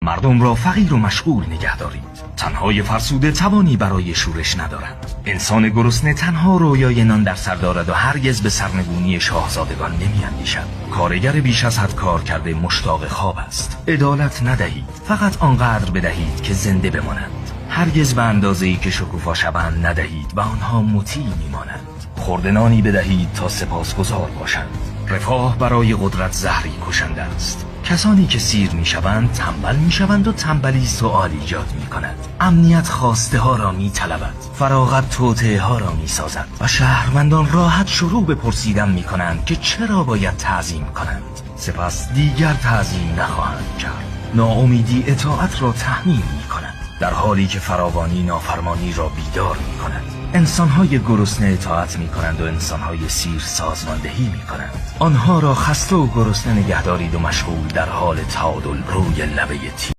مردم را فقیر و مشغول نگه دارید. تنهای فرسوده توانی برای شورش ندارند. انسان گرسنه تنها رویای نان در سر دارد و هرگز به سرنگونی شاهزادگان نمی‌اندیشد. کارگر بیش از حد کار کرده مشتاق خواب است. عدالت ندهید، فقط آنقدر بدهید که زنده بمانند. هرگز به اندازه‌ای که شکوفا شوند ندهید و آنها مطیع می‌مانند. خوردنانی بدهید تا سپاسگزار باشند. رفاه برای قدرت زهری کشنده است. کسانی که سیر میشوند تنبل میشوند و تنبلی سؤال ایجاد میکند. امنیت خواسته ها را میطلبد، فراغت توطئه ها را میسازد و شهروندان راحت شروع به پرسیدن میکنند که چرا باید تعظیم کنند. سپس دیگر تعظیم نخواهند کرد. ناامیدی اطاعت را تحمیل میکند، در حالی که فراوانی نافرمانی را بیدار میکند. انسان‌های گرسنه اطاعت می‌کنند و انسان‌های سیر سازماندهی می‌کنند. آنها را خسته و گرسنه نگه دارید و مشغول در حال تعادل روی لبه